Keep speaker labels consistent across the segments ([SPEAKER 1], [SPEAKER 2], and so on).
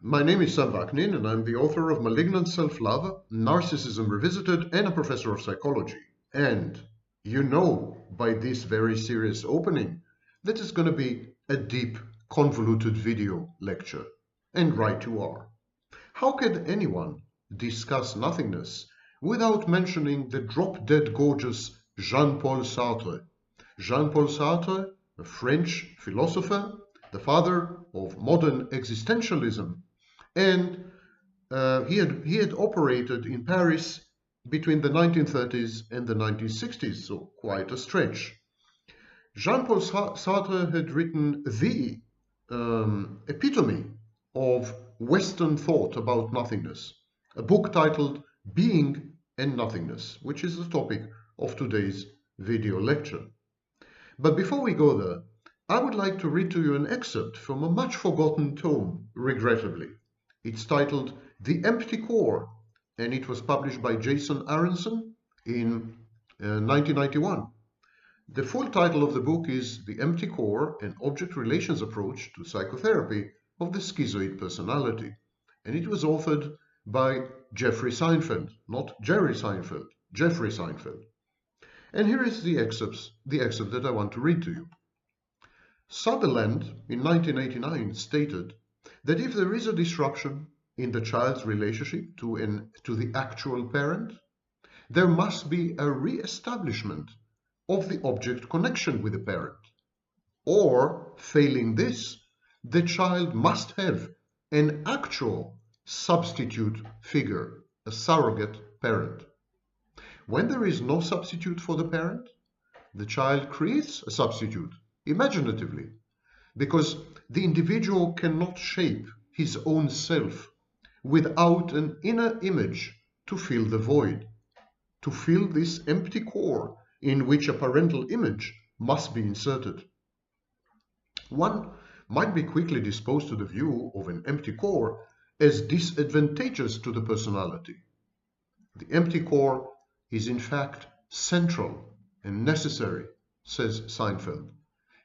[SPEAKER 1] My name is Sam Vaknin, and I'm the author of Malignant Self-Love, Narcissism Revisited, and a professor of psychology. And you know by this very serious opening that it's going to be a deep, convoluted video lecture. And right you are. How can anyone discuss nothingness without mentioning the drop-dead gorgeous Jean-Paul Sartre? Jean-Paul Sartre, a French philosopher, the father of modern existentialism, and he had operated in Paris between the 1930s and the 1960s, so quite a stretch. Jean-Paul Sartre had written the epitome of Western thought about nothingness, a book titled Being and Nothingness, which is the topic of today's video lecture. But before we go there, I would like to read to you an excerpt from a much forgotten tome, regrettably. It's titled The Empty Core, and it was published by Jason Aronson in 1991. The full title of the book is The Empty Core, an Object Relations Approach to Psychotherapy of the Schizoid Personality, and it was authored by Jeffrey Seinfeld, not Jerry Seinfeld, Jeffrey Seinfeld. And here is the excerpt that I want to read to you. Sutherland, in 1989, stated that if there is a disruption in the child's relationship to the actual parent, there must be a re-establishment of the object connection with the parent. Or, failing this, the child must have an actual substitute figure, a surrogate parent. When there is no substitute for the parent, the child creates a substitute imaginatively, because the individual cannot shape his own self without an inner image to fill the void, to fill this empty core in which a parental image must be inserted. One might be quickly disposed to the view of an empty core as disadvantageous to the personality. The empty core is in fact central and necessary, says Seinfeld,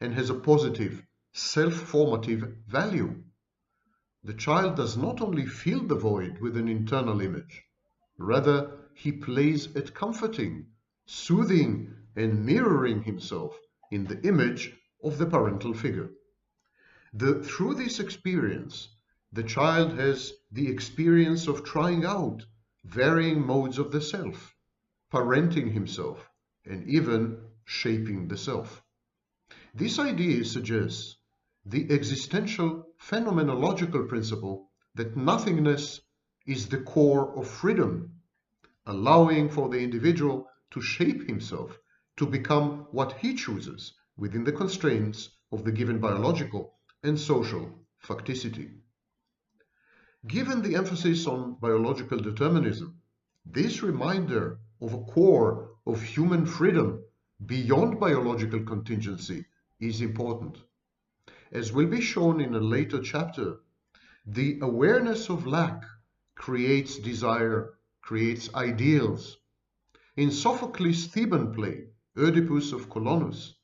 [SPEAKER 1] and has a positive, self-formative value. The child does not only fill the void with an internal image, rather he plays at comforting, soothing, and mirroring himself in the image of the parental figure. Through this experience, the child has the experience of trying out varying modes of the self, parenting himself, and even shaping the self. This idea suggests the existential phenomenological principle that nothingness is the core of freedom, allowing for the individual to shape himself to become what he chooses within the constraints of the given biological and social facticity. Given the emphasis on biological determinism, this reminder of a core of human freedom beyond biological contingency is important. As will be shown in a later chapter, the awareness of lack creates desire, creates ideals. In Sophocles' Theban play, Oedipus of Colonus,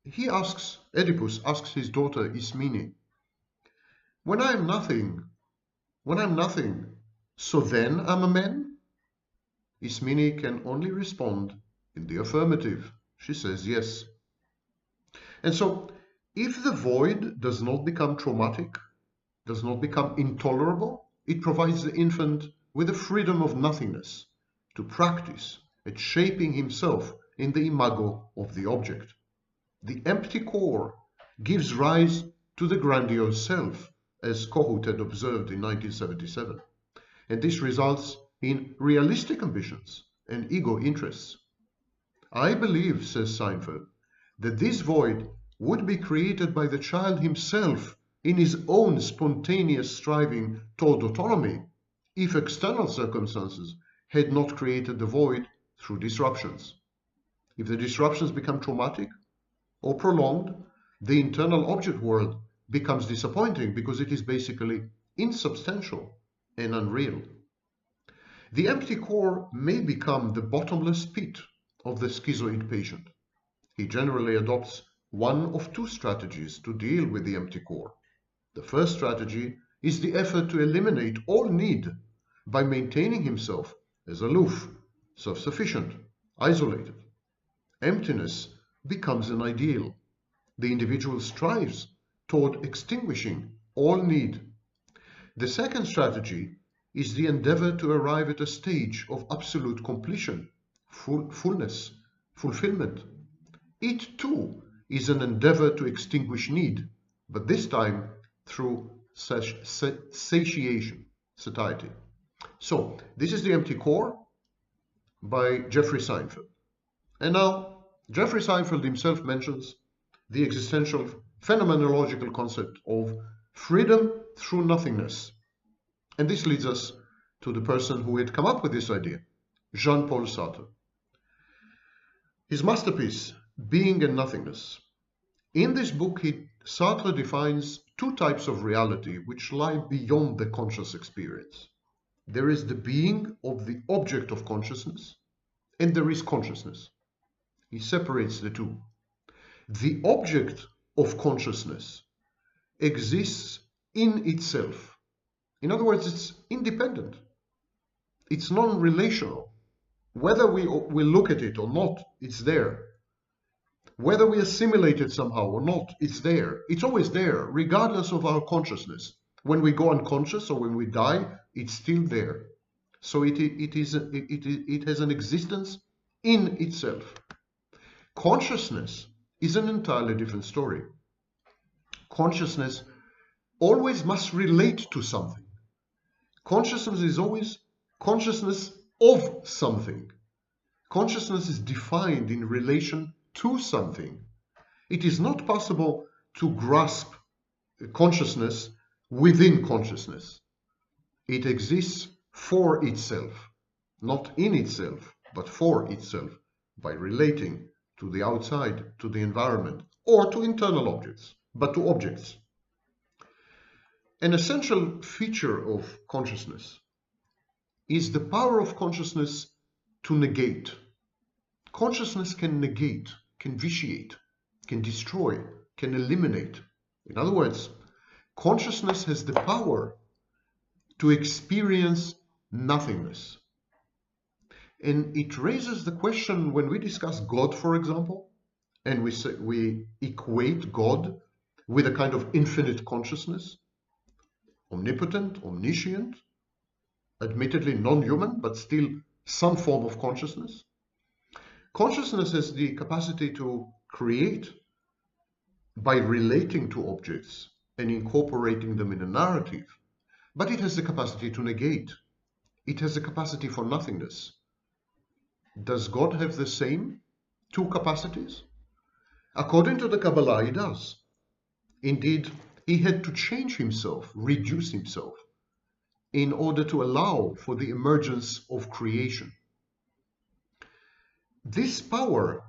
[SPEAKER 1] Oedipus asks his daughter Ismene, when I'm nothing, so then I'm a man? Ismene can only respond in the affirmative. She says yes. And so, if the void does not become traumatic, does not become intolerable, it provides the infant with the freedom of nothingness to practice at shaping himself in the imago of the object. The empty core gives rise to the grandiose self, as Kohut had observed in 1977, and this results in realistic ambitions and ego interests. I believe, says Seinfeld, that this void would be created by the child himself in his own spontaneous striving toward autonomy if external circumstances had not created the void through disruptions. If the disruptions become traumatic or prolonged, the internal object world becomes disappointing because it is basically insubstantial and unreal. The empty core may become the bottomless pit of the schizoid patient. He generally adopts one of two strategies to deal with the empty core. The first strategy is the effort to eliminate all need by maintaining himself as aloof, self-sufficient, isolated. Emptiness becomes an ideal. The individual strives toward extinguishing all need. The second strategy is the endeavor to arrive at a stage of absolute completion, fullness, fulfillment. It too is an endeavor to extinguish need, but this time through satiation, satiety. So, this is The Empty Core by Jeffrey Seinfeld. And now, Jeffrey Seinfeld himself mentions the existential phenomenological concept of freedom through nothingness. And this leads us to the person who had come up with this idea, Jean-Paul Sartre. His masterpiece, Being and Nothingness. In this book, Sartre defines two types of reality which lie beyond the conscious experience. There is the being of the object of consciousness, and there is consciousness. He separates the two. The object of consciousness exists in itself. In other words, it's independent. It's non-relational. Whether we look at it or not, it's there. Whether we assimilate it somehow or not, it's there. It's always there, regardless of our consciousness. When we go unconscious or when we die, it's still there. So it has an existence in itself. Consciousness is an entirely different story. Consciousness always must relate to something. Consciousness is always consciousness of something. Consciousness is defined in relation to something. It is not possible to grasp consciousness within consciousness. It exists for itself, not in itself, but for itself, by relating to the outside, to the environment, or to internal objects, but to objects. An essential feature of consciousness is the power of consciousness to negate. Consciousness can negate, can vitiate, can destroy, can eliminate. In other words, consciousness has the power to experience nothingness. And it raises the question when we discuss God, for example, and we equate God with a kind of infinite consciousness, omnipotent, omniscient, admittedly non-human, but still some form of consciousness. Consciousness has the capacity to create by relating to objects and incorporating them in a narrative, but it has the capacity to negate. It has the capacity for nothingness. Does God have the same two capacities? According to the Kabbalah, he does. Indeed, he had to change himself, reduce himself, in order to allow for the emergence of creation. This power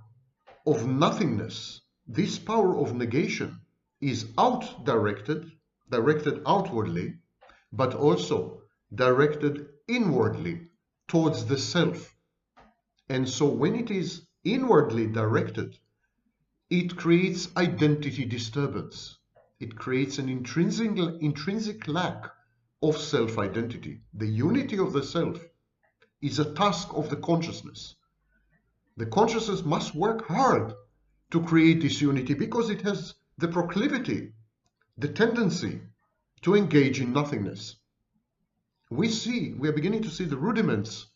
[SPEAKER 1] of nothingness, this power of negation, is directed outwardly, but also directed inwardly towards the self. And so when it is inwardly directed, it creates identity disturbance. It creates an intrinsic lack of self-identity. The unity of the self is a task of the consciousness. The consciousness must work hard to create this unity because it has the proclivity, the tendency to engage in nothingness. We are beginning to see the rudiments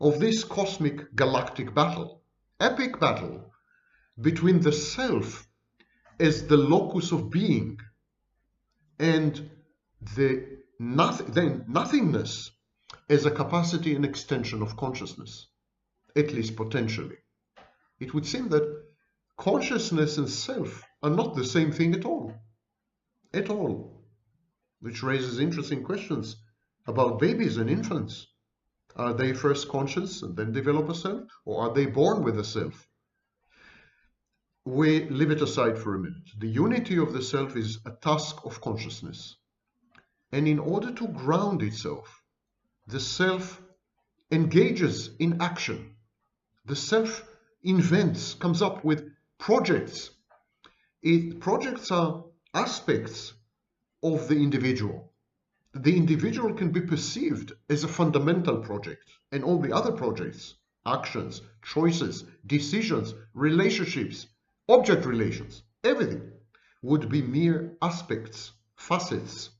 [SPEAKER 1] of this cosmic galactic battle, epic battle between the self as the locus of being and the nothingness as a capacity and extension of consciousness, at least potentially. It would seem that consciousness and self are not the same thing at all, which raises interesting questions about babies and infants. Are they first conscious and then develop a self, or are they born with a self? We leave it aside for a minute. The unity of the self is a task of consciousness. And in order to ground itself, the self engages in action. The self invents, comes up with projects. Projects are aspects of the individual. the individual can be perceived as a fundamental project, and all the other projects, actions, choices, decisions, relationships, object relations, everything would be mere aspects, facets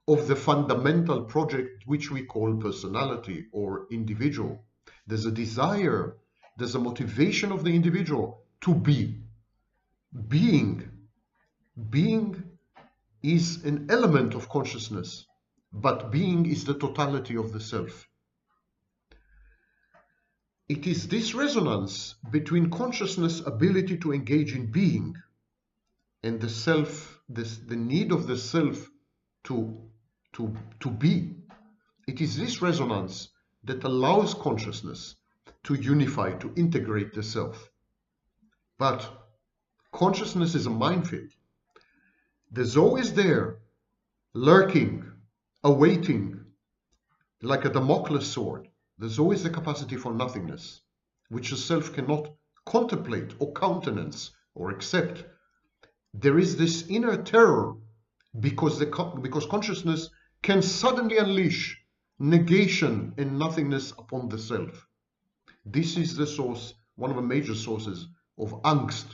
[SPEAKER 1] of the fundamental project which we call personality or individual. There's a desire, there's a motivation of the individual to be. Being is an element of consciousness, but being is the totality of the self. It is this resonance between consciousness' ability to engage in being and the self, the need of the self to be. It is this resonance that allows consciousness to unify, to integrate the self. But consciousness is a minefield. There's always there, lurking, awaiting, like a Damocles sword. There's always the capacity for nothingness, which the self cannot contemplate or countenance or accept. There is this inner terror because consciousness can suddenly unleash negation and nothingness upon the self. This is the source, one of the major sources of angst.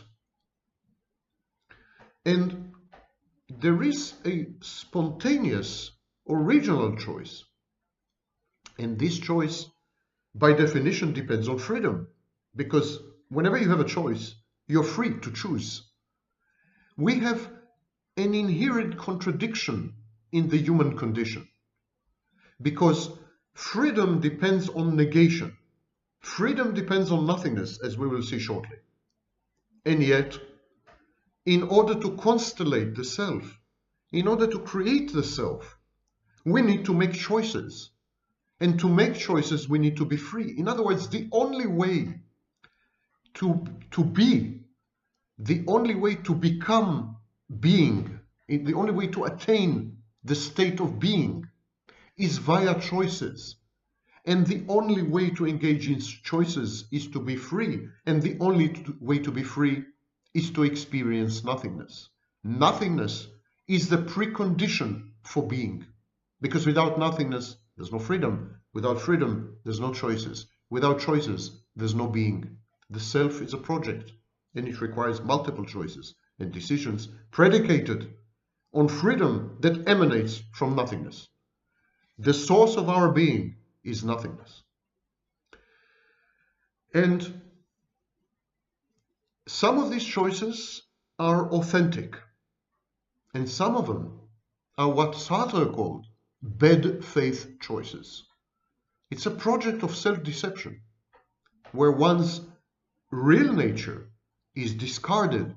[SPEAKER 1] And there is a spontaneous, original choice. And this choice, by definition, depends on freedom. Because whenever you have a choice, you're free to choose. We have an inherent contradiction in the human condition. Because freedom depends on negation. Freedom depends on nothingness, as we will see shortly. And yet, in order to constellate the self, in order to create the self, we need to make choices. And to make choices, we need to be free. In other words, the only way to be, the only way to become being, the only way to attain the state of being is via choices. And the only way to engage in choices is to be free. And the only way to be free is to experience nothingness. Nothingness is the precondition for being. Because without nothingness, there's no freedom. Without freedom, there's no choices. Without choices, there's no being. The self is a project, and it requires multiple choices and decisions predicated on freedom that emanates from nothingness. The source of our being is nothingness. And some of these choices are authentic, and some of them are what Sartre called bad faith choices. It's a project of self-deception, where one's real nature is discarded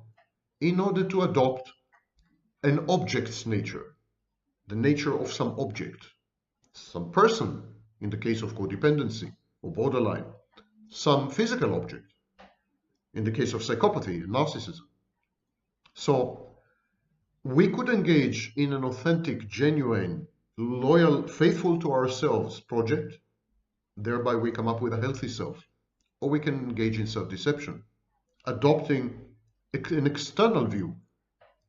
[SPEAKER 1] in order to adopt an object's nature, the nature of some object, some person, in the case of codependency or borderline, some physical object, in the case of psychopathy and narcissism. So we could engage in an authentic, genuine, loyal, faithful to ourselves project. Thereby we come up with a healthy self. Or we can engage in self-deception, adopting an external view,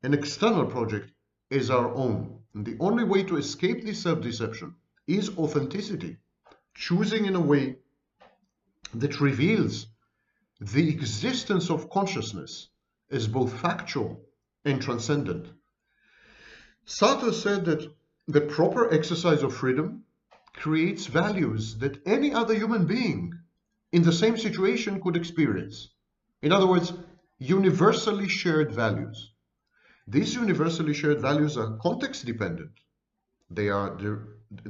[SPEAKER 1] an external project as our own. And the only way to escape this self-deception is authenticity, choosing in a way that reveals the existence of consciousness as both factual and transcendent. Sartre said that the proper exercise of freedom creates values that any other human being in the same situation could experience. In other words, universally shared values. These universally shared values are context dependent. They are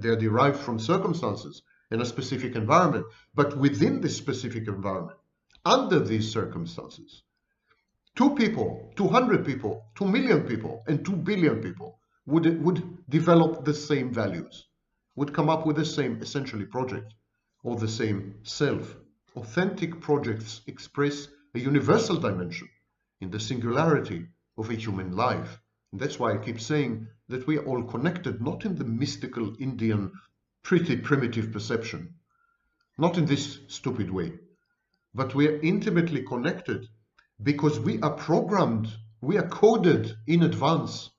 [SPEAKER 1] derived from circumstances in a specific environment, but within this specific environment, under these circumstances, 2 people, 200 people, 2 million people, and 2 billion people would develop the same values, would come up with the same, essentially, project, or the same self. Authentic projects express a universal dimension in the singularity of a human life. And that's why I keep saying that we are all connected, not in the mystical Indian, pretty primitive perception, not in this stupid way, but we are intimately connected because we are programmed, we are coded in advance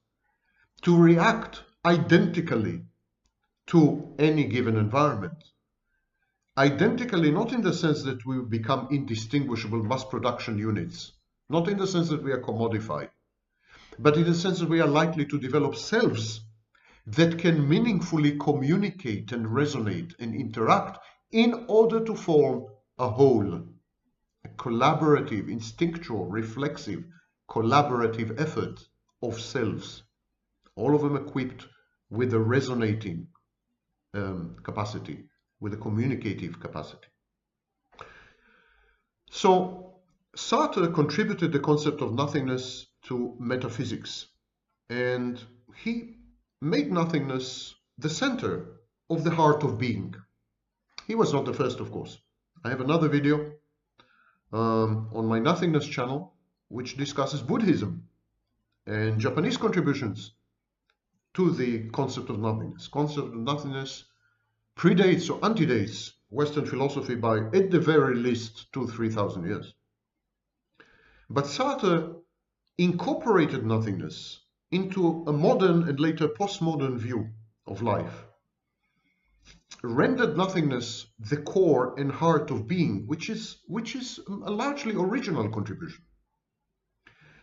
[SPEAKER 1] to react identically to any given environment. Identically, not in the sense that we become indistinguishable mass production units, not in the sense that we are commodified, but in the sense that we are likely to develop selves that can meaningfully communicate and resonate and interact in order to form a whole, a collaborative, instinctual, reflexive, collaborative effort of selves, all of them equipped with a resonating capacity, with a communicative capacity. So Sartre contributed the concept of nothingness to metaphysics, and he made nothingness the center of the heart of being. He was not the first, of course. I have another video on my Nothingness channel which discusses Buddhism and Japanese contributions to the concept of nothingness. Concept of nothingness predates or antedates Western philosophy by, at the very least, 2,000–3,000 years. But Sartre incorporated nothingness into a modern and later postmodern view of life, rendered nothingness the core and heart of being, which is a largely original contribution.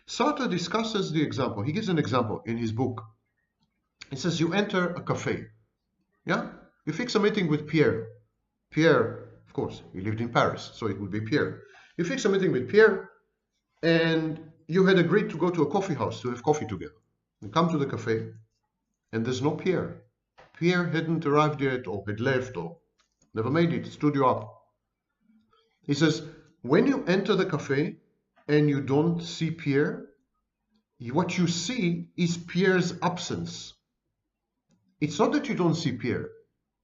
[SPEAKER 1] Sartre discusses the example. He gives an example in his book. He says you enter a cafe. Yeah? You fix a meeting with Pierre. Pierre, of course, he lived in Paris, so it would be Pierre. You fix a meeting with Pierre, and you had agreed to go to a coffee house to have coffee together. You come to the cafe, and there's no Pierre. Pierre hadn't arrived yet, or had left, or never made it, stood you up. He says, when you enter the cafe and you don't see Pierre, what you see is Pierre's absence. It's not that you don't see Pierre.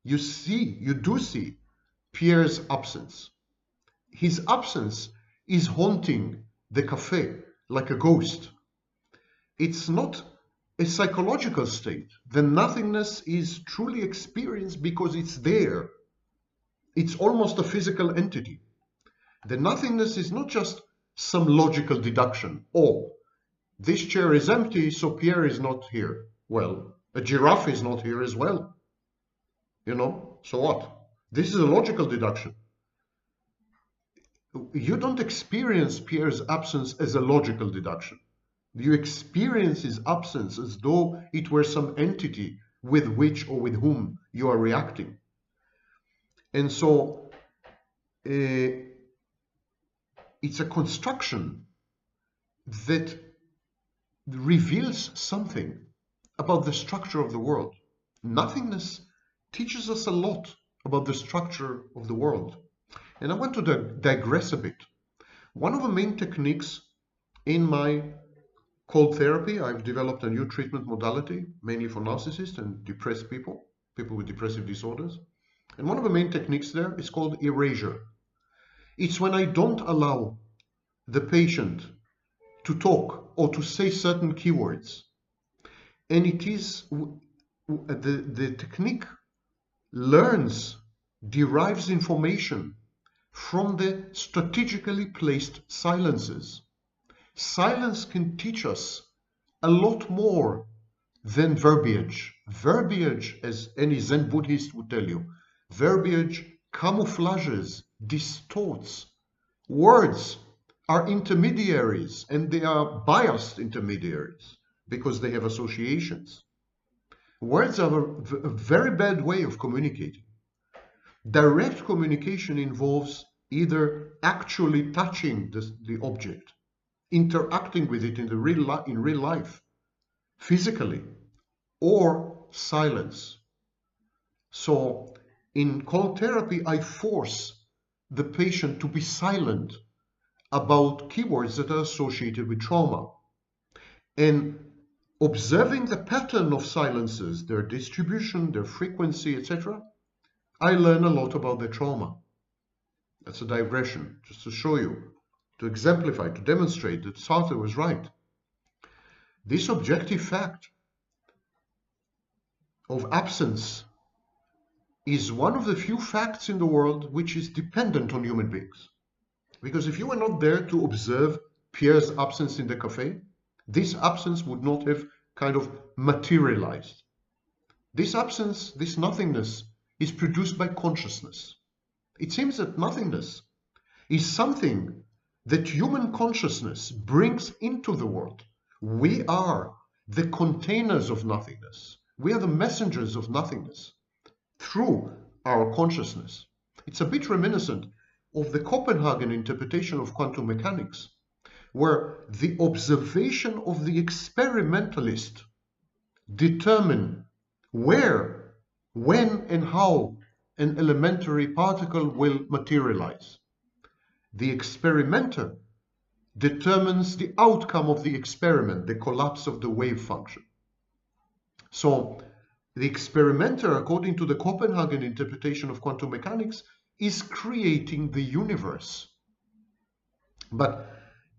[SPEAKER 1] You do see Pierre's absence. His absence is haunting the cafe like a ghost. It's not a psychological state. The nothingness is truly experienced because it's there. It's almost a physical entity. The nothingness is not just some logical deduction. Oh, this chair is empty, so Pierre is not here. Well, a giraffe is not here as well. You know, so what? This is a logical deduction. You don't experience Pierre's absence as a logical deduction. You experience his absence as though it were some entity with which or with whom you are reacting. And so it's a construction that reveals something about the structure of the world. Nothingness teaches us a lot about the structure of the world. And I want to digress a bit. One of the main techniques in my cold therapy, I've developed a new treatment modality, mainly for narcissists and depressed people with depressive disorders. And one of the main techniques there is called erasure. It's when I don't allow the patient to talk or to say certain keywords. And it is the technique derives information from the strategically placed silences. Silence can teach us a lot more than verbiage. Verbiage, as any Zen Buddhist would tell you, verbiage camouflages, distorts. Words are intermediaries, and they are biased intermediaries because they have associations. Words are a very bad way of communicating. Direct communication involves either actually touching the object, interacting with it in real life, physically, or silence. So in cold therapy, I force the patient to be silent about keywords that are associated with trauma. And observing the pattern of silences, their distribution, their frequency, etc., I learn a lot about the trauma. That's a digression, just to show you, to exemplify, to demonstrate that Sartre was right. This objective fact of absence is one of the few facts in the world which is dependent on human beings. Because if you were not there to observe Pierre's absence in the cafe, this absence would not have kind of materialized. This absence, this nothingness, is produced by consciousness. It seems that nothingness is something that human consciousness brings into the world. We are the containers of nothingness. We are the messengers of nothingness through our consciousness. It's a bit reminiscent of the Copenhagen interpretation of quantum mechanics, where the observation of the experimentalist determine where, when, and how an elementary particle will materialize. The experimenter determines the outcome of the experiment, the collapse of the wave function. So the experimenter, according to the Copenhagen interpretation of quantum mechanics, is creating the universe. But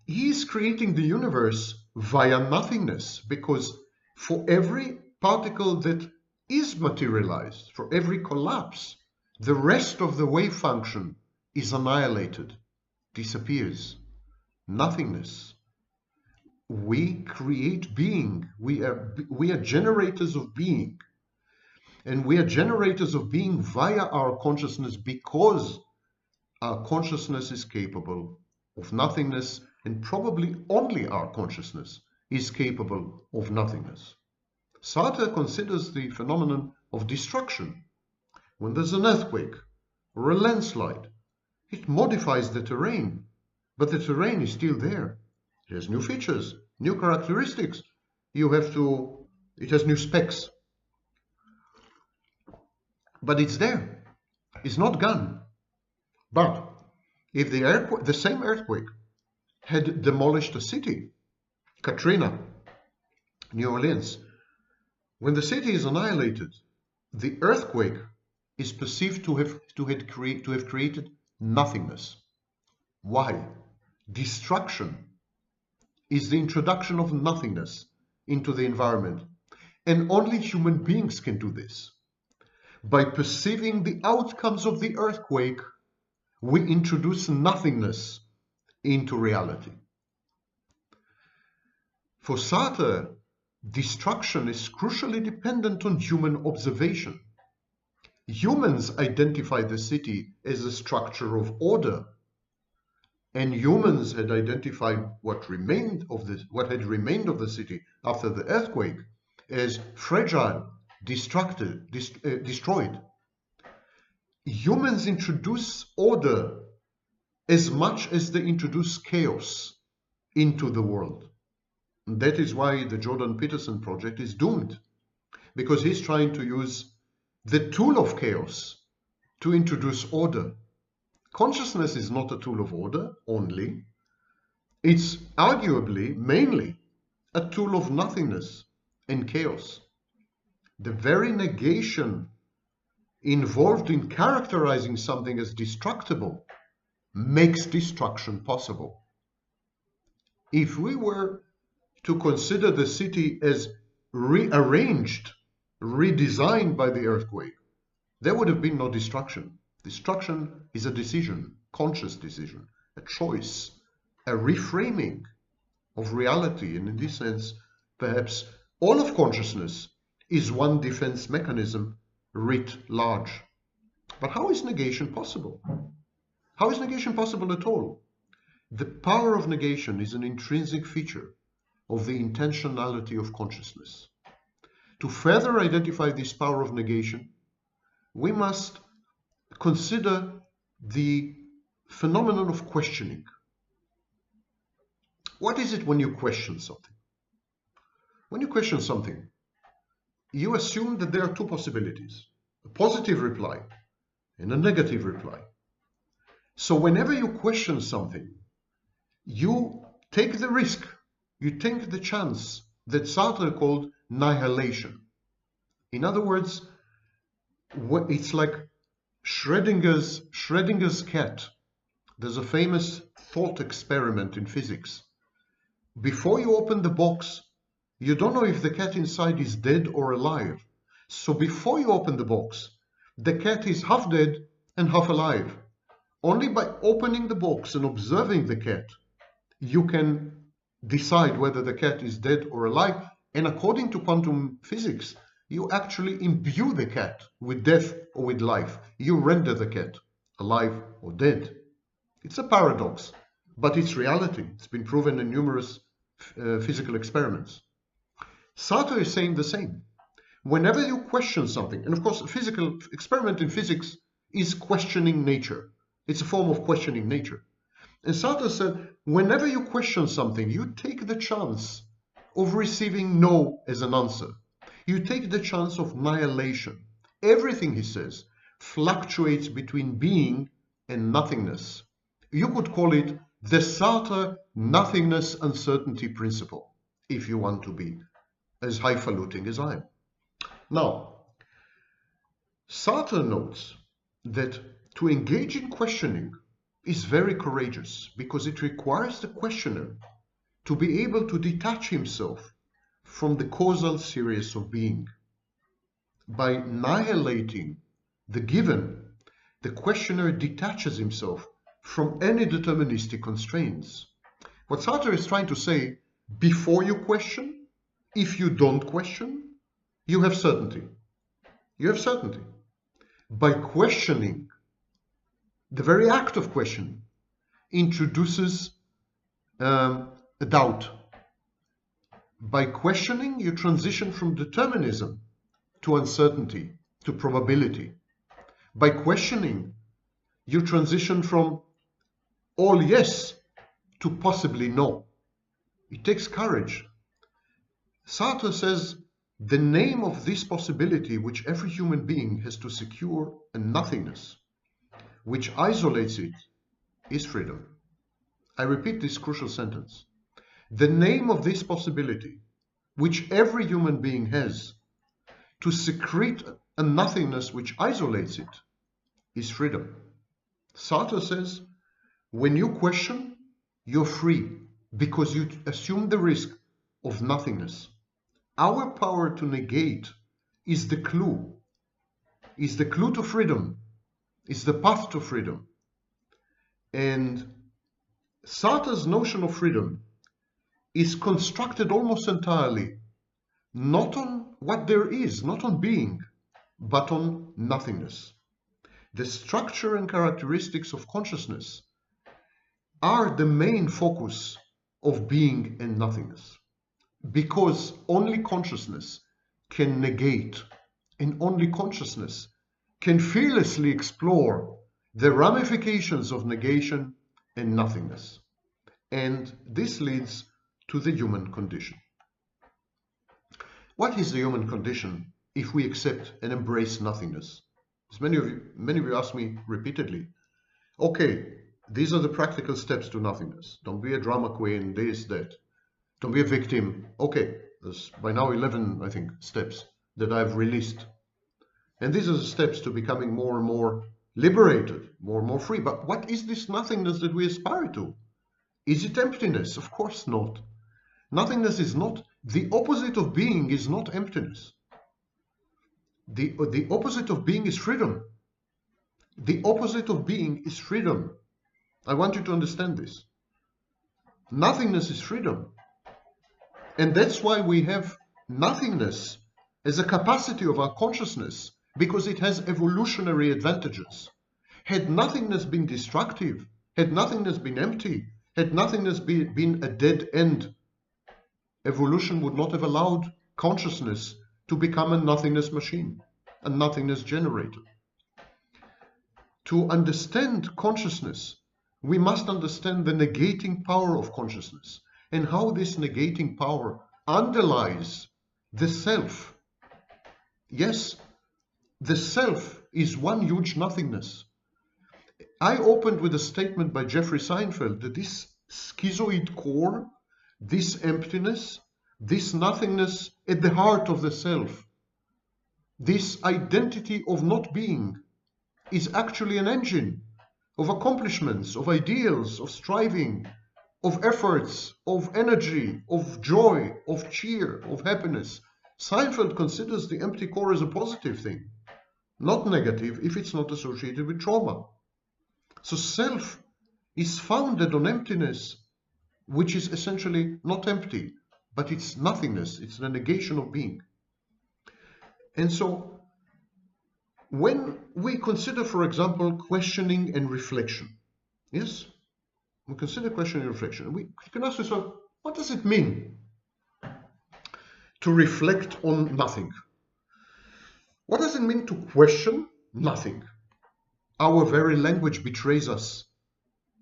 [SPEAKER 1] he is creating the universe via nothingness, because for every particle that is materialized, for every collapse, the rest of the wave function is annihilated, disappears. Nothingness. We create being. We are generators of being. And we are generators of being via our consciousness, because our consciousness is capable of nothingness, and probably only our consciousness is capable of nothingness. Sartre considers the phenomenon of destruction. When there's an earthquake or a landslide, it modifies the terrain, but the terrain is still there. It has new features, new characteristics. It has new specs. But it's there. It's not gone. But if the same earthquake had demolished a city, Katrina, New Orleans, when the city is annihilated, the earthquake is perceived to have created nothingness. Why? Destruction is the introduction of nothingness into the environment, and only human beings can do this. By perceiving the outcomes of the earthquake, we introduce nothingness into reality. For Sartre, destruction is crucially dependent on human observation. Humans identify the city as a structure of order, and humans had identified what had remained of the city after the earthquake as fragile, destroyed. Humans introduce order as much as they introduce chaos into the world. And that is why the Jordan Peterson project is doomed, because he's trying to use the tool of chaos to introduce order. Consciousness is not a tool of order only. It's arguably, mainly, a tool of nothingness and chaos. The very negation involved in characterizing something as destructible makes destruction possible. If we were to consider the city as rearranged, redesigned by the earthquake, there would have been no destruction. Destruction is a decision, conscious decision, a choice, a reframing of reality. And in this sense, perhaps all of consciousness is one defense mechanism writ large. But how is negation possible? How is negation possible at all? The power of negation is an intrinsic feature of the intentionality of consciousness. To further identify this power of negation, we must consider the phenomenon of questioning. What is it when you question something? When you question something, you assume that there are two possibilities, a positive reply and a negative reply. So whenever you question something, you take the risk, you take the chance that Sartre called nihilation. In other words, it's like Schrödinger's cat. There's a famous thought experiment in physics. Before you open the box, you don't know if the cat inside is dead or alive. So before you open the box, the cat is half dead and half alive. Only by opening the box and observing the cat, you can decide whether the cat is dead or alive. And according to quantum physics, you actually imbue the cat with death or with life. You render the cat alive or dead. It's a paradox, but it's reality. It's been proven in numerous physical experiments. Sartre is saying the same. Whenever you question something, and of course, a physical experiment in physics is questioning nature. It's a form of questioning nature. And Sartre said, whenever you question something, you take the chance of receiving no as an answer. You take the chance of annihilation. Everything, he says, fluctuates between being and nothingness. You could call it the Sartre nothingness uncertainty principle, if you want to be as highfalutin as I am. Now, Sartre notes that to engage in questioning is very courageous because it requires the questioner to be able to detach himself from the causal series of being. By annihilating the given, the questioner detaches himself from any deterministic constraints. What Sartre is trying to say, before you question, if you don't question, you have certainty. You have certainty. By questioning, the very act of questioning introduces a doubt. By questioning, you transition from determinism to uncertainty, to probability. By questioning, you transition from all yes to possibly no. It takes courage. Sartre says the name of this possibility which every human being has to secure a nothingness, which isolates it, is freedom. I repeat this crucial sentence. The name of this possibility, which every human being has, to secrete a nothingness which isolates it, is freedom. Sartre says, when you question, you're free because you assume the risk of nothingness. Our power to negate is the clue to freedom, is the path to freedom. And Sartre's notion of freedom is constructed almost entirely not on what there is, not on being, but on nothingness. The structure and characteristics of consciousness are the main focus of being and nothingness, because only consciousness can negate, and only consciousness can fearlessly explore the ramifications of negation and nothingness. And this leads to the human condition. What is the human condition if we accept and embrace nothingness? As many of you ask me repeatedly, okay, these are the practical steps to nothingness. Don't be a drama queen, this, that. Don't be a victim. Okay, there's by now 11, I think, steps that I've released. And these are the steps to becoming more and more liberated, more and more free. But what is this nothingness that we aspire to? Is it emptiness? Of course not. Nothingness is not, the opposite of being is not emptiness. The opposite of being is freedom. The opposite of being is freedom. I want you to understand this. Nothingness is freedom. And that's why we have nothingness as a capacity of our consciousness, because it has evolutionary advantages. Had nothingness been destructive, had nothingness been empty, had nothingness been a dead end, evolution would not have allowed consciousness to become a nothingness machine, a nothingness generator. To understand consciousness, we must understand the negating power of consciousness and how this negating power underlies the self. Yes, the self is one huge nothingness. I opened with a statement by Jeffrey Seinfeld that this schizoid core, this emptiness, this nothingness at the heart of the self, this identity of not being, is actually an engine of accomplishments, of ideals, of striving, of efforts, of energy, of joy, of cheer, of happiness. Seinfeld considers the empty core as a positive thing, not negative if it's not associated with trauma. So self is founded on emptiness, which is essentially not empty, but it's nothingness, it's the negation of being. And so when we consider, for example, questioning and reflection, yes, we consider questioning and reflection, we can ask ourselves, what does it mean to reflect on nothing? What does it mean to question nothing? Our very language betrays us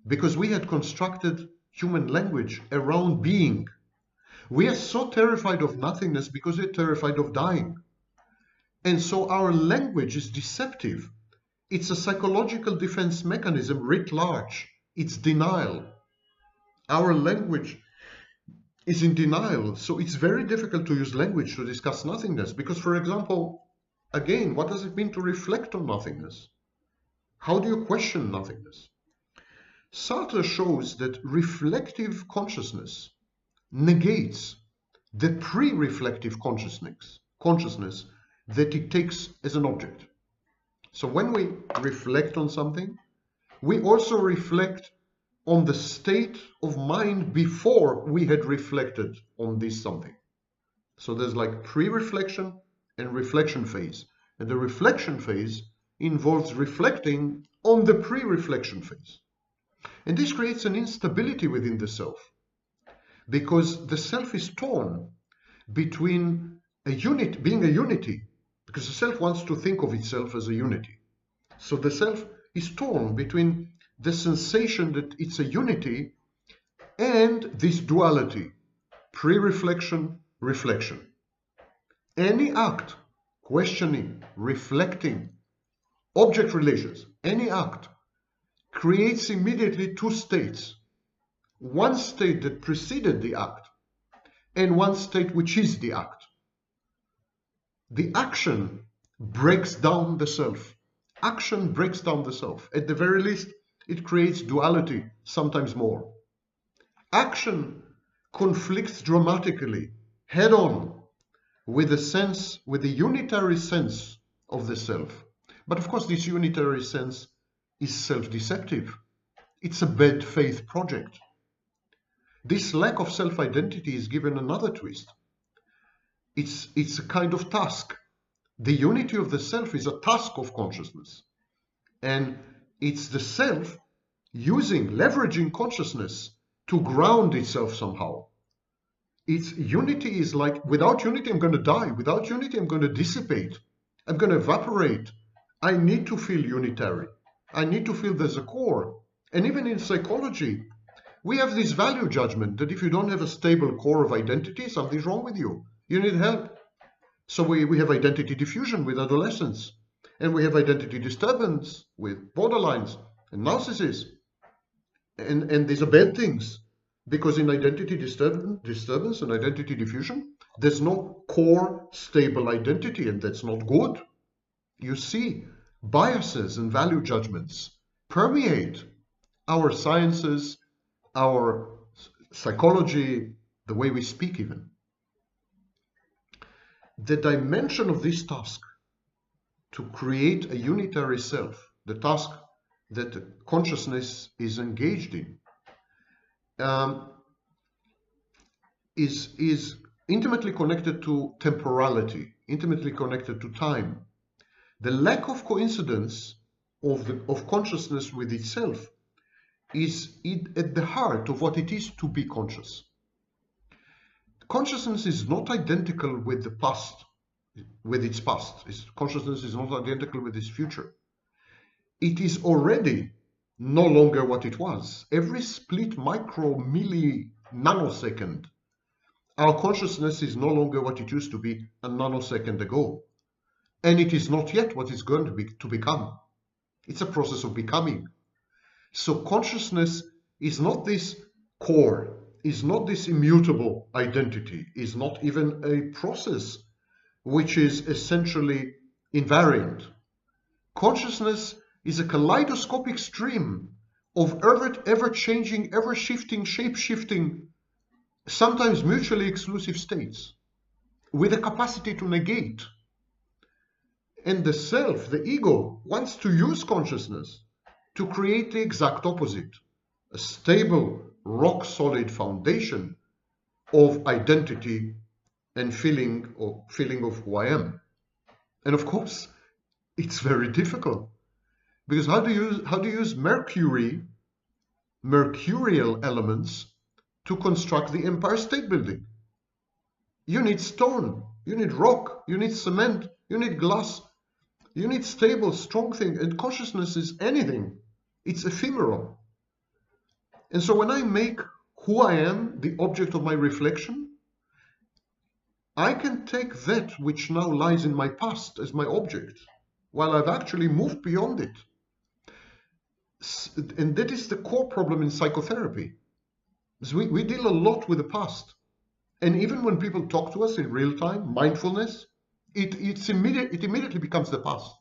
[SPEAKER 1] because we had constructed human language around being. We are so terrified of nothingness because we're terrified of dying. And so our language is deceptive. It's a psychological defense mechanism writ large. It's denial. Our language is in denial. So it's very difficult to use language to discuss nothingness because, for example, again, what does it mean to reflect on nothingness? How do you question nothingness? Sartre shows that reflective consciousness negates the pre-reflective consciousness that it takes as an object. So when we reflect on something, we also reflect on the state of mind before we had reflected on this something. So there's like pre-reflection and reflection phase. And the reflection phase involves reflecting on the pre-reflection phase. And this creates an instability within the self, because the self is torn between being a unity, because the self wants to think of itself as a unity. So the self is torn between the sensation that it's a unity and this duality, pre-reflection, reflection. Any act, questioning, reflecting, object relations, any act creates immediately two states. One state that preceded the act and one state which is the act. The action breaks down the self. Action breaks down the self. At the very least, it creates duality, sometimes more. Action conflicts dramatically, head on, with the unitary sense of the self. But of course, this unitary sense is self-deceptive. It's a bad faith project. This lack of self-identity is given another twist. It's a kind of task. The unity of the self is a task of consciousness. And it's the self leveraging consciousness to ground itself somehow. Its unity is like, without unity I'm going to die. Without unity I'm going to dissipate. I'm going to evaporate. I need to feel unitary. I need to feel there's a core. And even in psychology, we have this value judgment that if you don't have a stable core of identity, something's wrong with you. You need help. So we have identity diffusion with adolescents. And we have identity disturbance with borderlines and narcissists. And these are bad things. Because in identity disturbance and identity diffusion, there's no core stable identity, and that's not good. You see, biases and value judgments permeate our sciences, our psychology, the way we speak even. The dimension of this task to create a unitary self, the task that consciousness is engaged in, is intimately connected to temporality, intimately connected to time. The lack of coincidence of consciousness with itself is at the heart of what it is to be conscious. Consciousness is not identical with the past, with its past. Consciousness is not identical with its future. It is already no longer what it was. Every split micro milli nanosecond, our consciousness is no longer what it used to be a nanosecond ago. And it is not yet what it's going to become. It's a process of becoming. So consciousness is not this core, is not this immutable identity, is not even a process which is essentially invariant. Consciousness is a kaleidoscopic stream of ever-changing, ever-shifting, shape-shifting, sometimes mutually exclusive states with a capacity to negate. And the self, the ego, wants to use consciousness to create the exact opposite, a stable, rock-solid foundation of identity and feeling of who I am. And of course, it's very difficult, because how do you use mercurial elements to construct the Empire State Building? You need stone, you need rock, you need cement, you need glass, you need stable, strong thing, and consciousness is anything. It's ephemeral. And so when I make who I am the object of my reflection, I can take that which now lies in my past as my object, while I've actually moved beyond it. And that is the core problem in psychotherapy. We deal a lot with the past. And even when people talk to us in real time, mindfulness, it immediately becomes the past.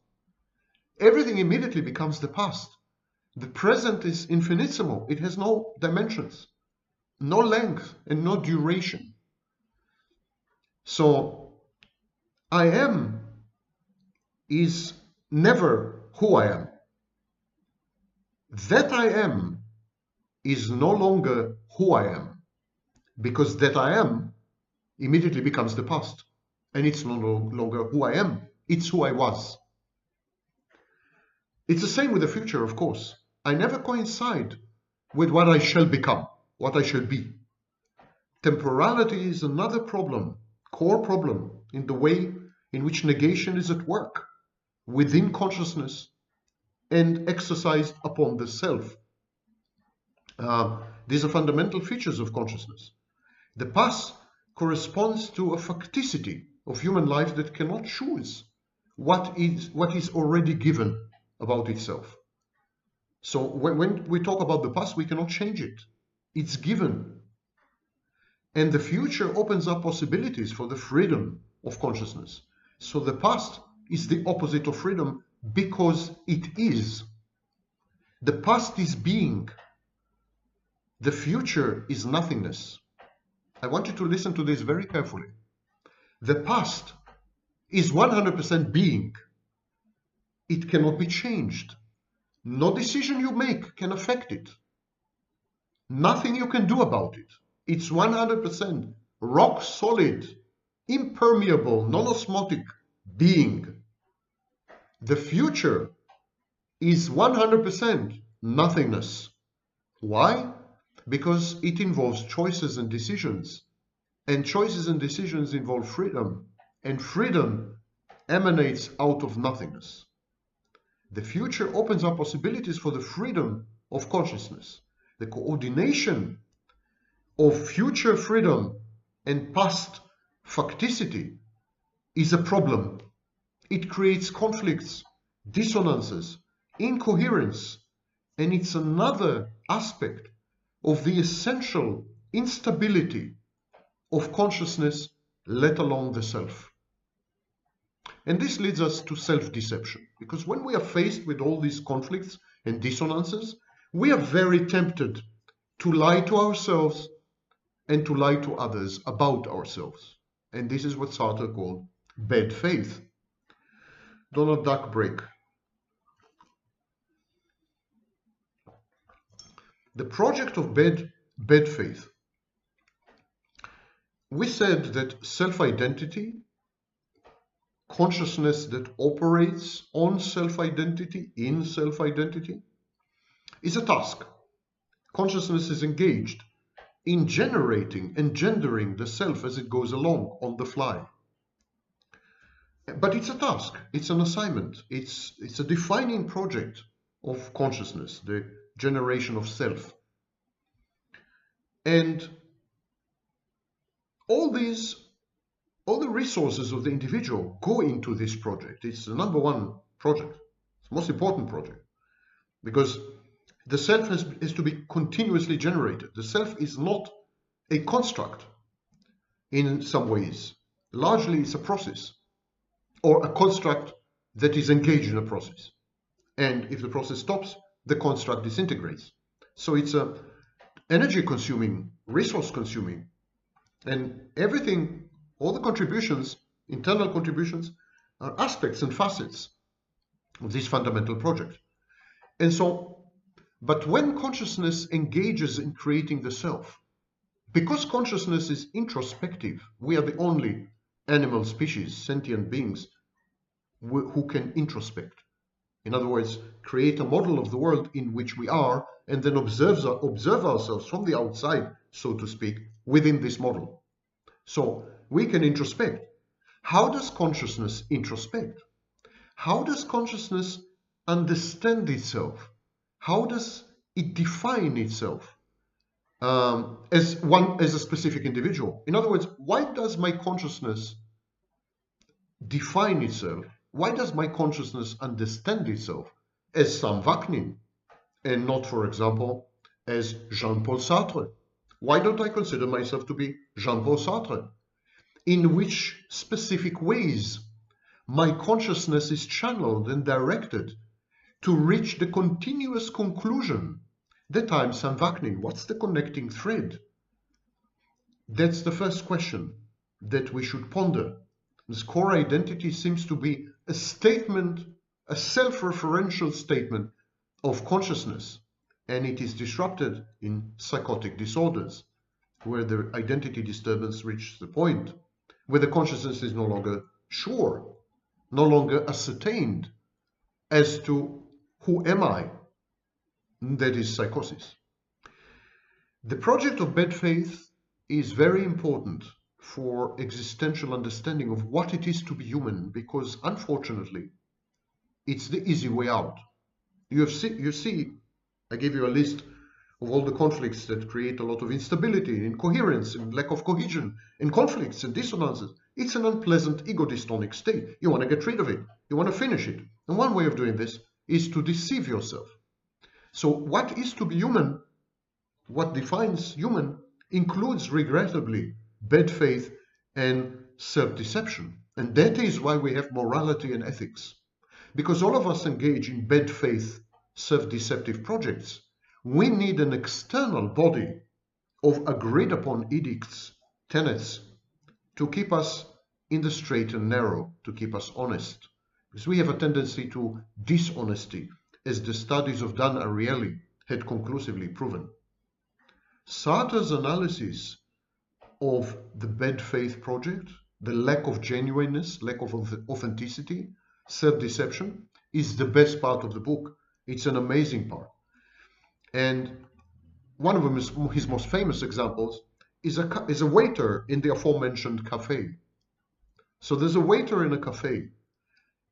[SPEAKER 1] Everything immediately becomes the past. The present is infinitesimal. It has no dimensions, no length, and no duration. So I am is never who I am. That I am is no longer who I am, because that I am immediately becomes the past. And it's no longer who I am, it's who I was. It's the same with the future, of course. I never coincide with what I shall become, what I shall be. Temporality is another problem, core problem, in the way in which negation is at work within consciousness and exercised upon the self. These are fundamental features of consciousness. The past corresponds to a facticity of human life that cannot choose what is already given about itself. So when we talk about the past, we cannot change it. It's given. And the future opens up possibilities for the freedom of consciousness. So the past is the opposite of freedom because it is. The past is being. The future is nothingness. I want you to listen to this very carefully. The past is 100% being. It cannot be changed. No decision you make can affect it. Nothing you can do about it. It's 100% rock solid, impermeable, non-osmotic being. The future is 100% nothingness. Why? Because it involves choices and decisions. And choices and decisions involve freedom. And freedom emanates out of nothingness. The future opens up possibilities for the freedom of consciousness. The coordination of future freedom and past facticity is a problem. It creates conflicts, dissonances, incoherence, and it's another aspect of the essential instability of consciousness, let alone the self. And this leads us to self-deception, because when we are faced with all these conflicts and dissonances, we are very tempted to lie to ourselves and to lie to others about ourselves. And this is what Sartre called bad faith. Donald Duck break. The project of bad faith. We said that self-identity, consciousness that operates on self-identity, in self-identity, is a task. Consciousness is engaged in generating and gendering the self as it goes along on the fly. But it's a task, it's an assignment, it's a defining project of consciousness, the generation of self. And all the resources of the individual go into this project. It's the number one project. It's the most important project. Because the self has to be continuously generated. The self is not a construct in some ways. Largely it's a process, or a construct that is engaged in a process. And if the process stops, the construct disintegrates. So it's a energy consuming, resource consuming, and everything, all the contributions, internal contributions, are aspects and facets of this fundamental project. And so, but when consciousness engages in creating the self, because consciousness is introspective, we are the only animal species, sentient beings, who can introspect. In other words, create a model of the world in which we are and then observe ourselves from the outside, so to speak, within this model. So we can introspect. How does consciousness introspect? How does consciousness understand itself? How does it define itself as a specific individual? In other words, why does my consciousness define itself? Why does my consciousness understand itself as Sam Vaknin and not, for example, as Jean-Paul Sartre? Why don't I consider myself to be Jean-Paul Sartre? In which specific ways my consciousness is channeled and directed to reach the continuous conclusion that I'm Sam Vaknin? What's the connecting thread? That's the first question that we should ponder. This core identity seems to be a statement, a self-referential statement of consciousness, and it is disrupted in psychotic disorders, where the identity disturbance reaches the point where the consciousness is no longer sure, no longer ascertained as to who am I. That is psychosis. The project of bad faith is very important for existential understanding of what it is to be human, because unfortunately it's the easy way out. You see, I gave you a list of all the conflicts that create a lot of instability, incoherence, and lack of cohesion, and conflicts and dissonances. It's an unpleasant ego-dystonic state. You want to get rid of it. You want to finish it. And one way of doing this is to deceive yourself. So what is to be human, what defines human, includes, regrettably, bad faith and self-deception. And that is why we have morality and ethics. Because all of us engage in bad faith, self-deceptive projects. We need an external body of agreed upon edicts, tenets, to keep us in the straight and narrow, to keep us honest. Because we have a tendency to dishonesty, as the studies of Dan Ariely had conclusively proven. Sartre's analysis of the bad faith project, the lack of genuineness, lack of authenticity, self-deception, is the best part of the book. It's an amazing part. And one of them is his most famous examples is a waiter in the aforementioned cafe. So there's a waiter in a cafe,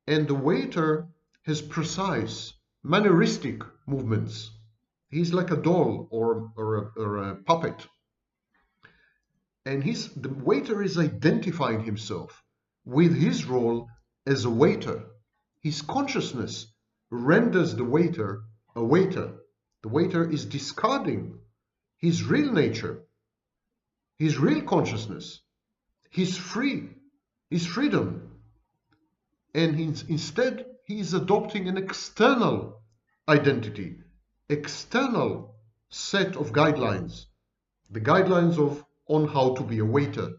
[SPEAKER 1] and the waiter has precise, manneristic movements. He's like a doll or a puppet. And the waiter is identifying himself with his role as a waiter. His consciousness renders the waiter a waiter. The waiter is discarding his real nature, his real consciousness, his freedom. And instead, he is adopting an external identity, external set of guidelines, the guidelines on how to be a waiter.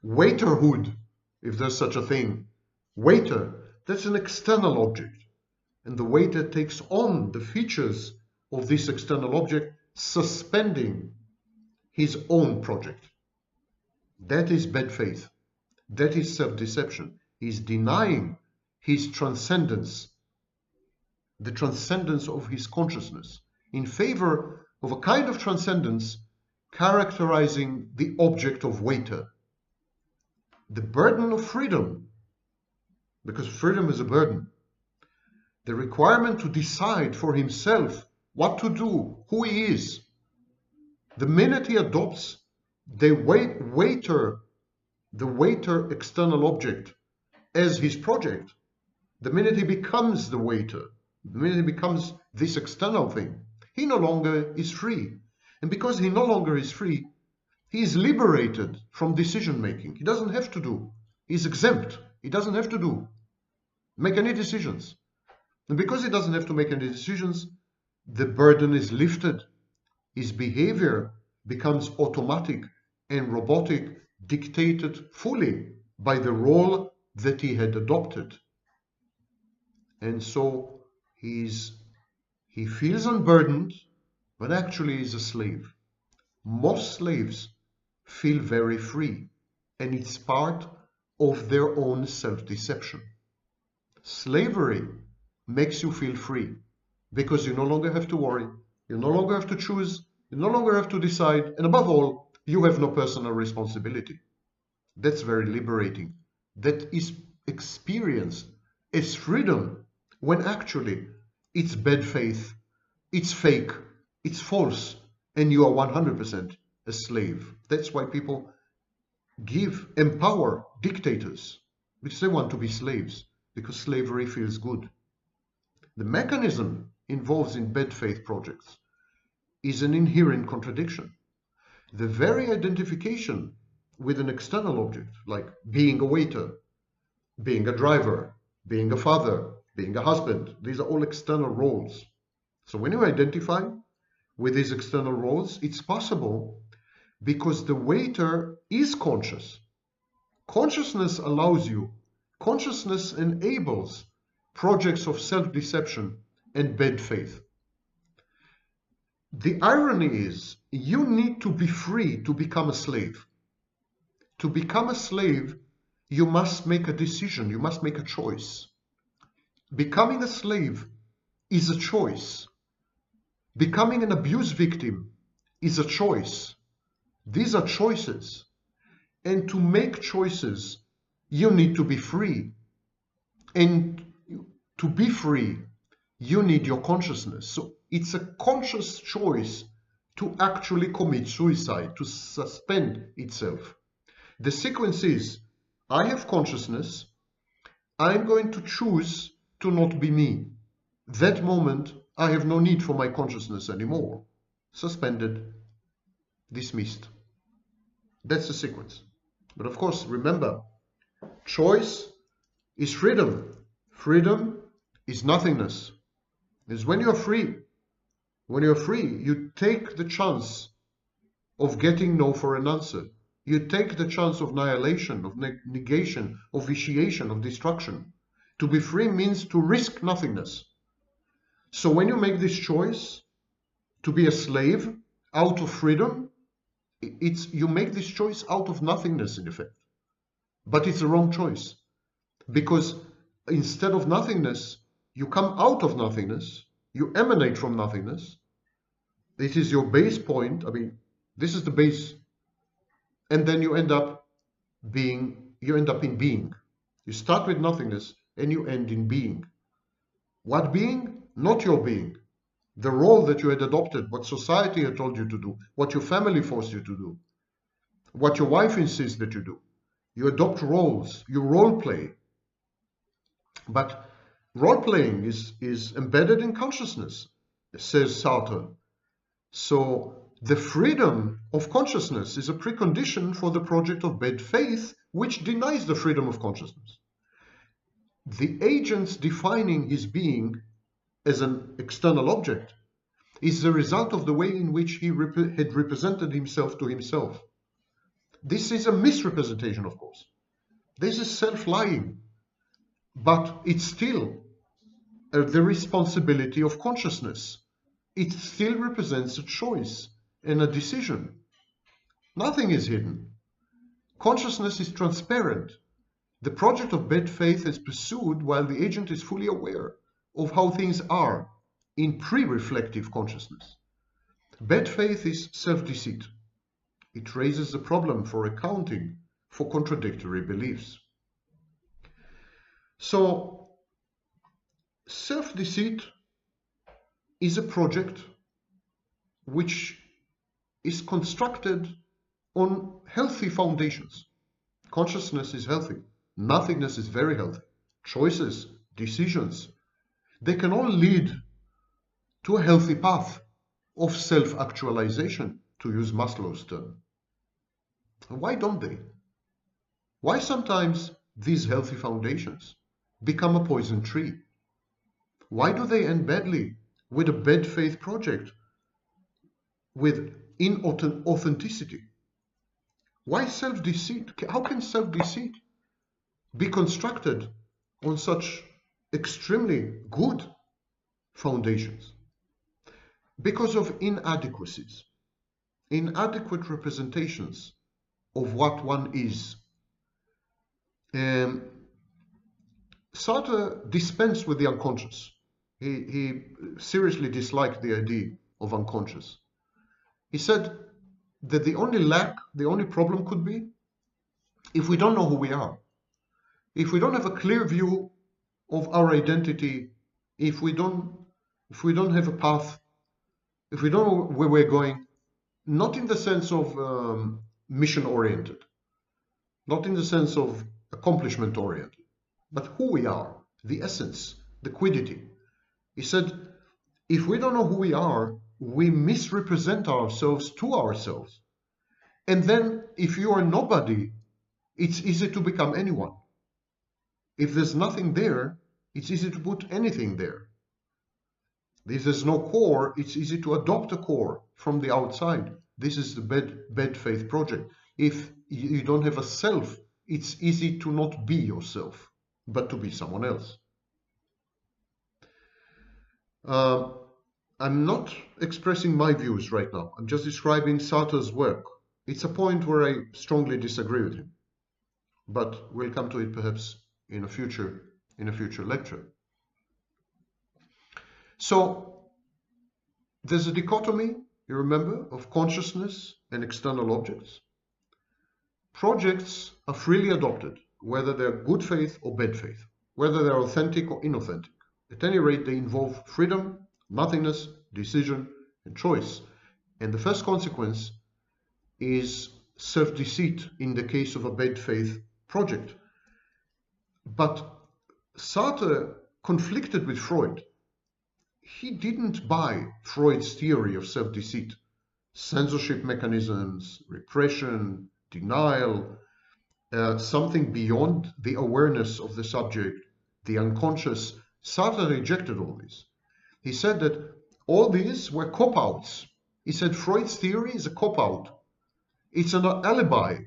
[SPEAKER 1] Waiterhood, if there's such a thing. Waiter, that's an external object. And the waiter takes on the features of this external object, suspending his own project. That is bad faith. That is self-deception. He's denying his transcendence, the transcendence of his consciousness, in favor of a kind of transcendence characterizing the object of waiter. The burden of freedom, because freedom is a burden. The requirement to decide for himself what to do, who he is. The minute he adopts the waiter external object as his project, the minute he becomes the waiter, the minute he becomes this external thing, he no longer is free. And because he no longer is free, he is liberated from decision making. He doesn't have to do. He's exempt. He doesn't have to make any decisions. And because he doesn't have to make any decisions, the burden is lifted. His behavior becomes automatic and robotic, dictated fully by the role that he had adopted. And so he feels unburdened, but actually is a slave. Most slaves feel very free, and it's part of their own self-deception. Slavery makes you feel free because you no longer have to worry, you no longer have to choose, you no longer have to decide, and above all, you have no personal responsibility. That's very liberating. That is experienced as freedom when actually it's bad faith, it's fake, it's false, and you are 100% a slave. That's why people empower dictators because they want to be slaves, because slavery feels good. The mechanism involved in bad faith projects is an inherent contradiction. The very identification with an external object, like being a waiter, being a driver, being a father, being a husband, these are all external roles. So when you identify with these external roles, it's possible because the waiter is conscious. Consciousness allows you, consciousness enables projects of self-deception and bad faith. The irony is you need to be free to become a slave. To become a slave, you must make a decision, you must make a choice. Becoming a slave is a choice. Becoming an abuse victim is a choice. These are choices. And to make choices, you need to be free. And to be free, you need your consciousness. So it's a conscious choice to actually commit suicide, to suspend itself. The sequence is, I have consciousness, I'm going to choose to not be me. That moment, I have no need for my consciousness anymore. Suspended, dismissed. That's the sequence. But of course, remember, choice is freedom. Freedom is nothingness. It's when you're free. When you're free, you take the chance of getting no for an answer. You take the chance of annihilation, of negation, of vitiation, of destruction. To be free means to risk nothingness. So when you make this choice to be a slave out of freedom, you make this choice out of nothingness in effect. But it's the wrong choice. Because instead of nothingness, you come out of nothingness, you emanate from nothingness. This is your base point. I mean, this is the base. And then you end up in being. You start with nothingness and you end in being. What being? Not your being. The role that you had adopted, what society had told you to do, what your family forced you to do, what your wife insists that you do. You adopt roles, you role play. But role playing is embedded in consciousness, says Sartre. So the freedom of consciousness is a precondition for the project of bad faith, which denies the freedom of consciousness. The agent's defining his being as an external object is the result of the way in which he had represented himself to himself. This is a misrepresentation, of course. This is self-lying, but it's still the responsibility of consciousness. It still represents a choice and a decision. Nothing is hidden. Consciousness is transparent. The project of bad faith is pursued while the agent is fully aware of how things are in pre-reflective consciousness. Bad faith is self-deceit. It raises the problem for accounting for contradictory beliefs. So, self-deceit is a project which is constructed on healthy foundations. Consciousness is healthy. Nothingness is very healthy. Choices, decisions, they can all lead to a healthy path of self-actualization, to use Maslow's term. Why don't they? Why sometimes these healthy foundations become a poison tree? Why do they end badly with a bad faith project with inauthenticity? Why self-deceit? How can self-deceit be constructed on such extremely good foundations? Because of inadequacies, inadequate representations of what one is. Sartre dispensed with the unconscious. He seriously disliked the idea of unconscious. He said that the only problem could be if we don't know who we are. If we don't have a clear view of our identity, if we don't have a path, if we don't know where we're going, not in the sense of mission-oriented, not in the sense of accomplishment-oriented, but who we are, the essence, the quiddity. He said, if we don't know who we are, we misrepresent ourselves to ourselves. And then if you are nobody, it's easy to become anyone. If there's nothing there, it's easy to put anything there. If there's no core, it's easy to adopt a core from the outside. This is the bad faith project. If you don't have a self, it's easy to not be yourself, but to be someone else. I'm not expressing my views right now. I'm just describing Sartre's work. It's a point where I strongly disagree with him, but we'll come to it perhaps in a future lecture. So there's a dichotomy, you remember, of consciousness and external objects. Projects are freely adopted, whether they're good faith or bad faith, whether they're authentic or inauthentic. At any rate, they involve freedom, nothingness, decision, and choice. And the first consequence is self-deceit in the case of a bad faith project. But Sartre conflicted with Freud. He didn't buy Freud's theory of self-deceit, censorship mechanisms, repression, denial, something beyond the awareness of the subject, the unconscious. Sartre rejected all this. He said that all these were cop-outs. He said Freud's theory is a cop-out. It's an alibi.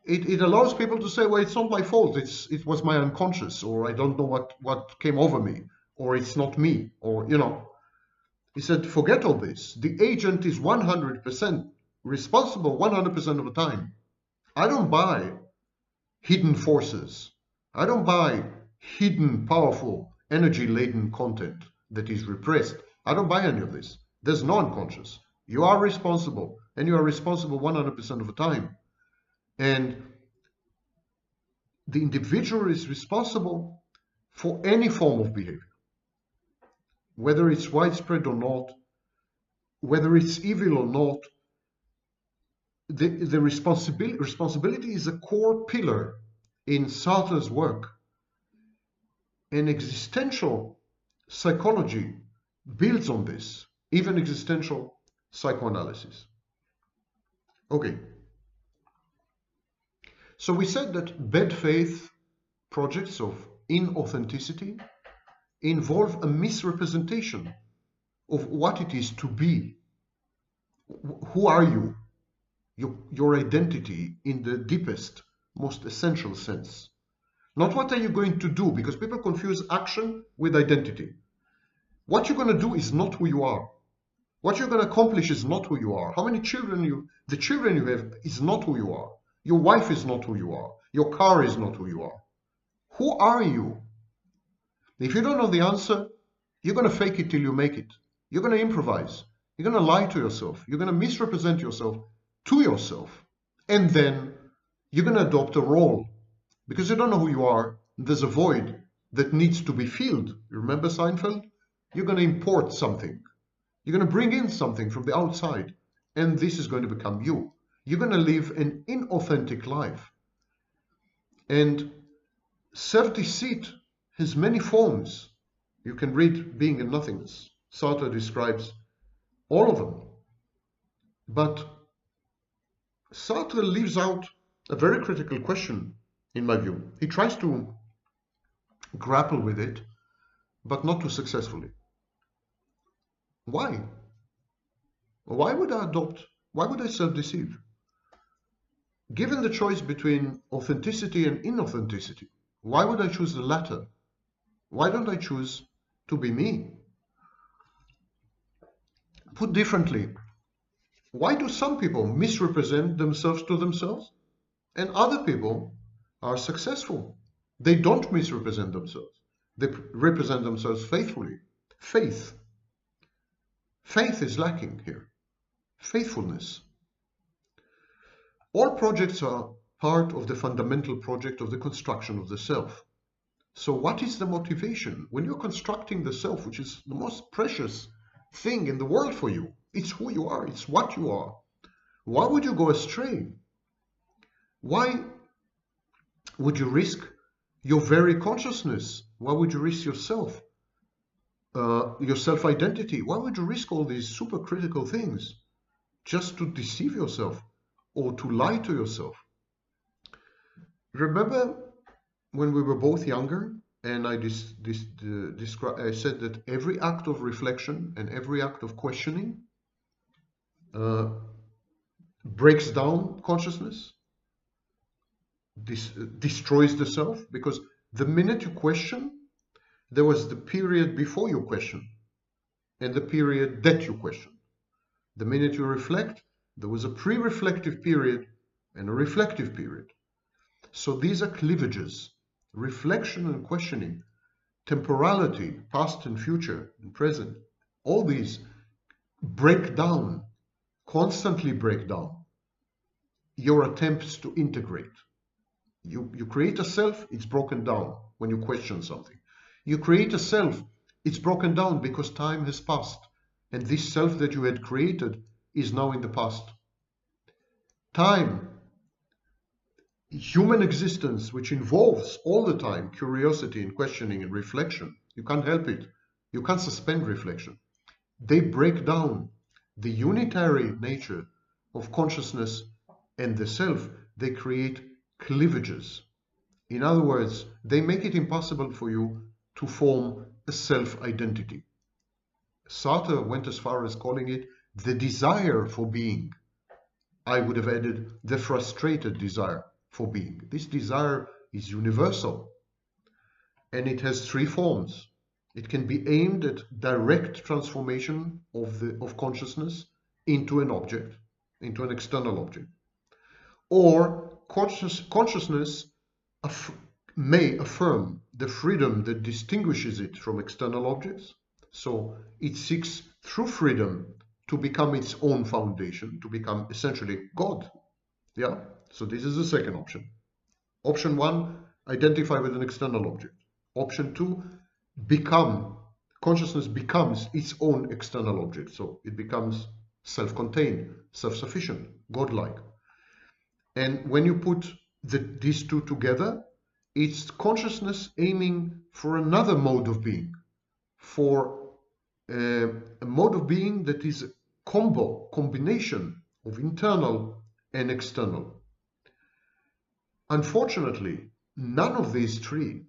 [SPEAKER 1] It allows people to say, well, it's not my fault. It was my unconscious, or I don't know what came over me, or it's not me, or, you know. He said, forget all this. The agent is 100% responsible 100% of the time. I don't buy hidden forces. I don't buy hidden, powerful, energy-laden content that is repressed. I don't buy any of this. There's no unconscious. You are responsible, and you are responsible 100% of the time. And the individual is responsible for any form of behavior, whether it's widespread or not, whether it's evil or not. The responsibility is a core pillar in Sartre's work. And existential psychology builds on this, even existential psychoanalysis. Okay. So we said that bad faith projects of inauthenticity involve a misrepresentation of what it is to be. Who are you? Your identity in the deepest, most essential sense. Not what are you going to do, because people confuse action with identity. What you're going to do is not who you are. What you're going to accomplish is not who you are. How many children the children you have is not who you are. Your wife is not who you are. Your car is not who you are. Who are you? If you don't know the answer, you're going to fake it till you make it. You're going to improvise. You're going to lie to yourself. You're going to misrepresent yourself to yourself. And then you're going to adopt a role. Because you don't know who you are, there's a void that needs to be filled. You remember Seinfeld? You're going to import something. You're going to bring in something from the outside. And this is going to become you. You're going to live an inauthentic life. And self-deceit has many forms. You can read Being in Nothingness. Sartre describes all of them. But Sartre leaves out a very critical question, in my view. He tries to grapple with it, but not too successfully. Why? Why would I self-deceive? Given the choice between authenticity and inauthenticity, why would I choose the latter? Why don't I choose to be me? Put differently, why do some people misrepresent themselves to themselves and other people are successful They don't misrepresent themselves. They represent themselves faithfully. Faith. Faith is lacking here. Faithfulness. All projects are part of the fundamental project of the construction of the self. So what is the motivation? When you're constructing the self, which is the most precious thing in the world for you, it's who you are, it's what you are. Why would you go astray? Why would you risk your very consciousness? Why would you risk yourself, your self-identity? Why would you risk all these super critical things just to deceive yourself or to lie to yourself? Remember when we were both younger, and I said that every act of reflection and every act of questioning breaks down consciousness, destroys the self, because the minute you question, there was the period before you question and the period that you question. The minute you reflect, there was a pre-reflective period and a reflective period. So these are cleavages, reflection and questioning, temporality, past and future and present. All these break down, constantly break down your attempts to integrate. You create a self, it's broken down when you question something. You create a self, it's broken down because time has passed, and this self that you had created is now in the past. Time, human existence, which involves all the time curiosity and questioning and reflection, you can't help it. You can't suspend reflection. They break down the unitary nature of consciousness and the self. They create cleavages. In other words, they make it impossible for you to form a self-identity. Sartre went as far as calling it the desire for being. I would have added the frustrated desire for being. This desire is universal, and it has three forms. It can be aimed at direct transformation of consciousness into an object, into an external object. Or consciousness may affirm the freedom that distinguishes it from external objects. So it seeks through freedom to become its own foundation, to become essentially God. Yeah. So this is the second option. Option one, identify with an external object. Option two, consciousness becomes its own external object. So it becomes self-contained, self-sufficient, godlike. And when you put these two together, it's consciousness aiming for another mode of being, for a mode of being that is a combination of internal and external. Unfortunately, none of these three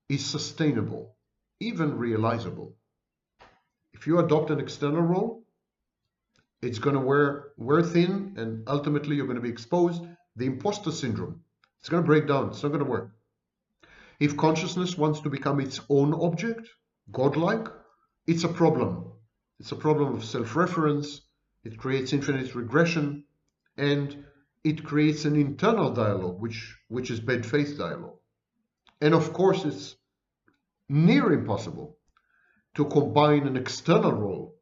[SPEAKER 1] is sustainable, even realizable. If you adopt an external role, it's going to wear thin, and ultimately you're going to be exposed. The imposter syndrome, it's going to break down. It's not going to work. If consciousness wants to become its own object, godlike, it's a problem. It's a problem of self-reference. It creates infinite regression, and it creates an internal dialogue, which is bad faith dialogue. And of course, it's near impossible to combine an external role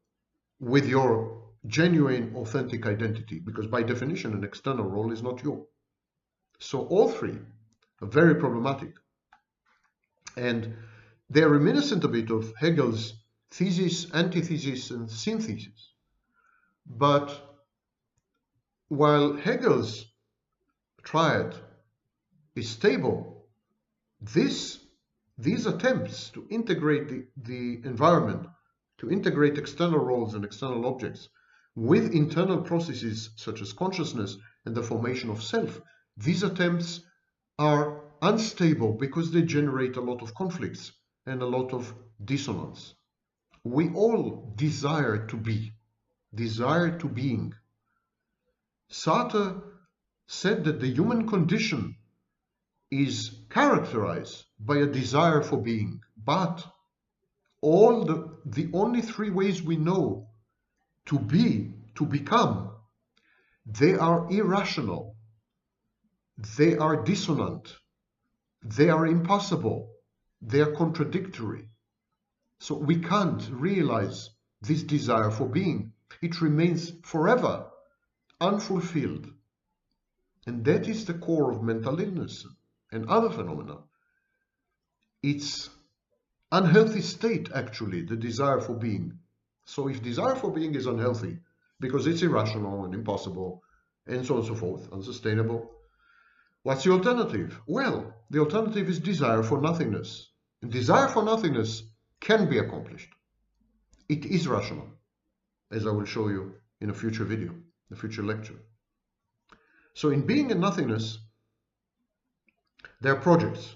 [SPEAKER 1] with your genuine, authentic identity, because by definition, an external role is not you. So all three are very problematic. And they're reminiscent a bit of Hegel's thesis, antithesis, and synthesis. But while Hegel's triad is stable, these attempts to integrate the environment, to integrate external roles and external objects with internal processes such as consciousness and the formation of self, these attempts are unstable because they generate a lot of conflicts and a lot of dissonance. We all desire to be, desire to being. Sartre said that the human condition is characterized by a desire for being, but the only three ways we know to be, to become, they are irrational, they are dissonant, They are impossible. They are contradictory. So we can't realize this desire for being. It remains forever unfulfilled. And that is the core of mental illness and other phenomena. It's unhealthy state, actually, the desire for being. So if desire for being is unhealthy, because it's irrational and impossible, and so on and so forth, unsustainable, what's the alternative? Well, the alternative is desire for nothingness. And desire for nothingness can be accomplished. It is rational, as I will show you in a future video, a future lecture. So in being and nothingness, there are projects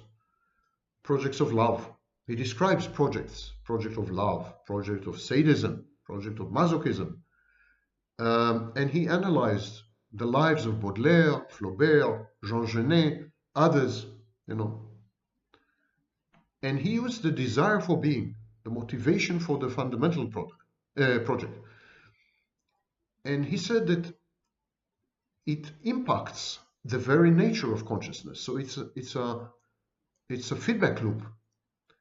[SPEAKER 1] of love. He describes projects, project of love, project of sadism, project of masochism. And he analyzed the lives of Baudelaire, Flaubert, Jean Genet, others, and he used the desire for being, the motivation for the fundamental project. And he said that it impacts the very nature of consciousness. So it's a feedback loop.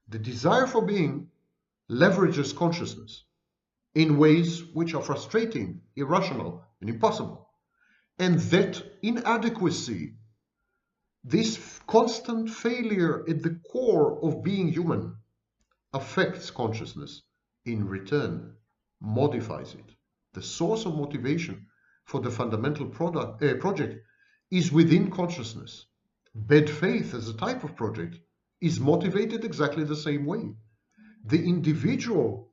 [SPEAKER 1] The desire for being leverages consciousness in ways which are frustrating, irrational, and impossible. And that inadequacy, this constant failure at the core of being human, affects consciousness. In return, modifies it. The source of motivation for the fundamental project is within consciousness. Bad faith as a type of project is motivated exactly the same way. The individual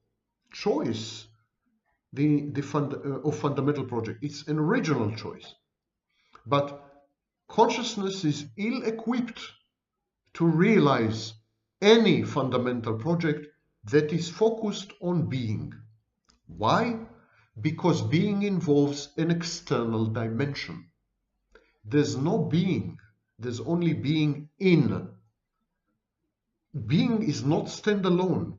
[SPEAKER 1] choice of fundamental project, it's an original choice. But consciousness is ill-equipped to realize any fundamental project that is focused on being. Why? Because being involves an external dimension. There's no being, there's only being in. Being is not standalone.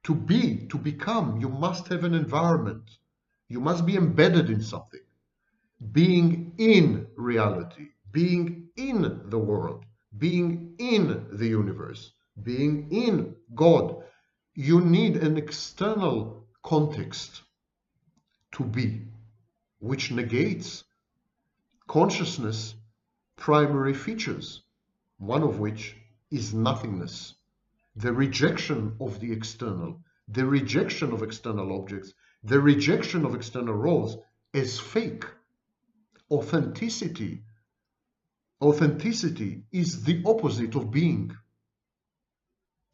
[SPEAKER 1] To be, to become, you must have an environment. You must be embedded in something. Being in reality, being in the world, being in the universe, being in God. You need an external context to be, which negates consciousness' primary features, one of which is nothingness, the rejection of the external, the rejection of external objects, the rejection of external roles as fake. Authenticity is the opposite of being.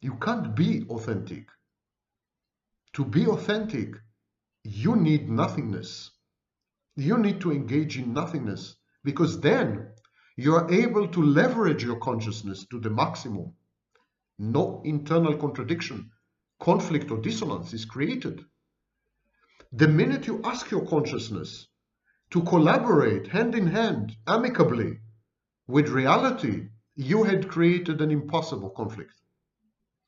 [SPEAKER 1] You can't be authentic. To be authentic, you need nothingness. You need to engage in nothingness, because then you are able to leverage your consciousness to the maximum. No internal contradiction, conflict, or dissonance is created. The minute you ask your consciousness to collaborate hand in hand, amicably, with reality, you had created an impossible conflict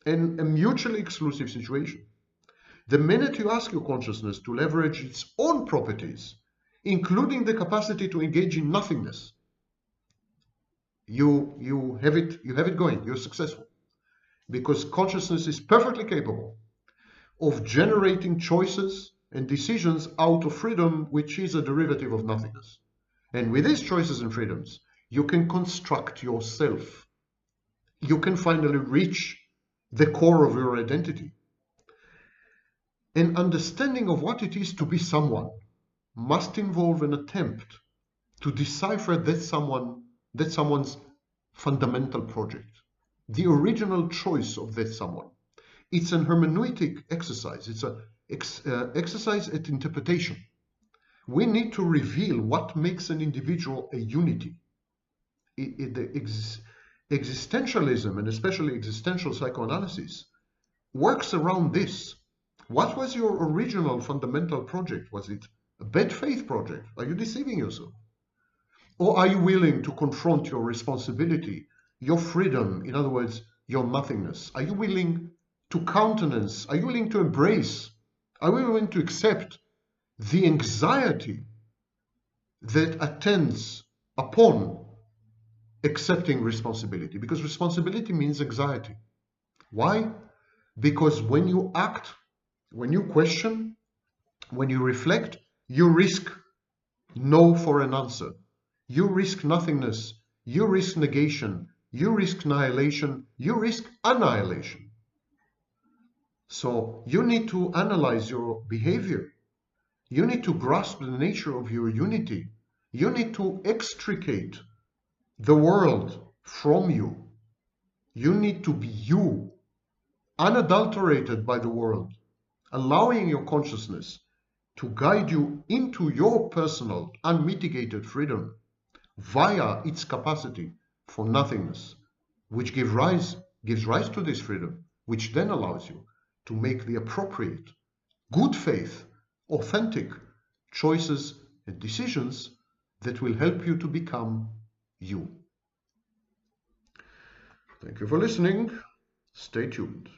[SPEAKER 1] and a mutually exclusive situation. The minute you ask your consciousness to leverage its own properties, including the capacity to engage in nothingness, you have it going, you're successful. Because consciousness is perfectly capable of generating choices and decisions out of freedom, which is a derivative of nothingness. And with these choices and freedoms, you can construct yourself. You can finally reach the core of your identity. An understanding of what it is to be someone must involve an attempt to decipher that someone's fundamental project, the original choice of that someone. It's an hermeneutic exercise. It's an exercise at interpretation. We need to reveal what makes an individual a unity. Existentialism, and especially existential psychoanalysis, works around this. What was your original fundamental project? Was it a bad faith project? Are you deceiving yourself? Or are you willing to confront your responsibility, your freedom, in other words, your nothingness? Are you willing to countenance? Are you willing to embrace? Are you willing to accept the anxiety that attends upon accepting responsibility, because responsibility means anxiety. Why? Because when you act, when you question, when you reflect, you risk no for an answer. You risk nothingness. You risk negation. You risk annihilation. You risk annihilation. So you need to analyze your behavior. You need to grasp the nature of your unity. You need to extricate the world from you. You need to be you, unadulterated by the world, allowing your consciousness to guide you into your personal, unmitigated freedom via its capacity for nothingness, which gives rise to this freedom, which then allows you to make the appropriate, good faith, authentic choices and decisions that will help you to become you. Thank you for listening. Stay tuned.